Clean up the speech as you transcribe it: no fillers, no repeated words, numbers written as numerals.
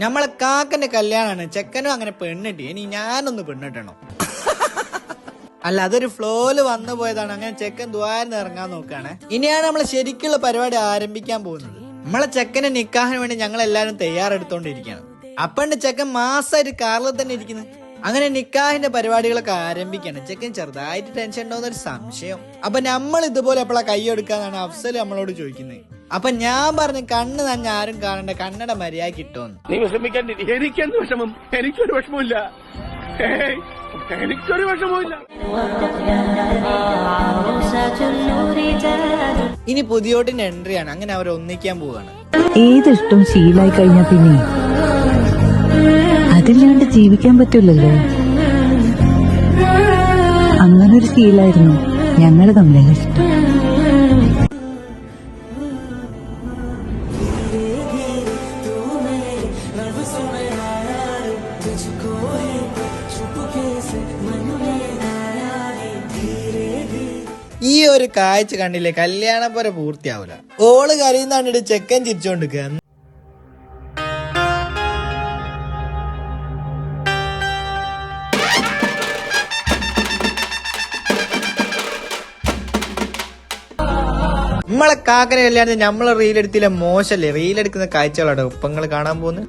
നമ്മളെ കാക്കന്റെ കല്യാണാണ്, ചെക്കനും അങ്ങനെ പെണ്ണിട്ടി. ഇനി ഞാനൊന്ന് പെണ്ണിട്ടണം. അല്ല, അതൊരു ഫ്ലോയില് വന്നു പോയതാണ്. അങ്ങനെ ചെക്കൻ ദ്വാരം ഇറങ്ങാൻ നോക്കാണ്. ഇനിയാണ് നമ്മളെ ശരിക്കുള്ള പരിപാടി ആരംഭിക്കാൻ പോകുന്നത്. നമ്മളെ ചെക്കനെ നിക്കാഹിന് വേണ്ടി ഞങ്ങൾ എല്ലാരും തയ്യാറെടുത്തോണ്ടിരിക്കുകയാണ്. അപ്പണ്ട് ചെക്കൻ മാസമായിട്ട് കാറിൽ തന്നെ ഇരിക്കുന്നു. അങ്ങനെ നിക്കാഹിന്റെ പരിപാടികളൊക്കെ ആരംഭിക്കാണ്. ചെക്കൻ ചെറുതായിട്ട് ടെൻഷൻ ഉണ്ടോന്നൊരു സംശയം. അപ്പൊ നമ്മൾ ഇതുപോലെ എപ്പോഴാ കൈ എടുക്കാന്നാണ് അഫ്സൽ നമ്മളോട് ചോദിക്കുന്നത്. അപ്പൊ ഞാൻ പറഞ്ഞു, കണ്ണ് തന്നെ ആരും കാണണ്ട, കണ്ണട മര്യാദ കിട്ടുമെന്ന്. നീ വിഷമിക്കാൻ, എനിക്കെന്ത് വിഷമം? എനിക്കൊരു വിഷമമില്ല, എനിക്കൊരു വിഷമമില്ല. ഇനി പുതിയോട്ടിന്റെ എൻട്രിയാണ്. അങ്ങനെ അവർ ഒന്നിക്കാൻ പോവാണ്. ഏതിഷ്ടം ശീലായി കഴിഞ്ഞാ പിന്നെ അതില്ലാണ്ട് ജീവിക്കാൻ പറ്റൂലല്ലോ. അങ്ങനൊരു ശീലായിരുന്നു ഞങ്ങൾ തമ്മിലുള്ള ഇഷ്ടം. ഈ ഒരു കാഴ്ച കണ്ടില്ലേ, കല്യാണപ്പുര പൂർത്തിയാവൂല. ഓള് കരയുന്നാണ്ട് ചെക്കൻ ചിരിച്ചോണ്ടിരിക്കുക. നമ്മളെ കാക്കനെ കല്യാണത്തിന് നമ്മളെ റീലെടുത്തില്ല, മോശല്ലേ? റീലെടുക്കുന്ന കാഴ്ചകളാണ് ഇപ്പൊ നിങ്ങൾ കാണാൻ പോകുന്നത്.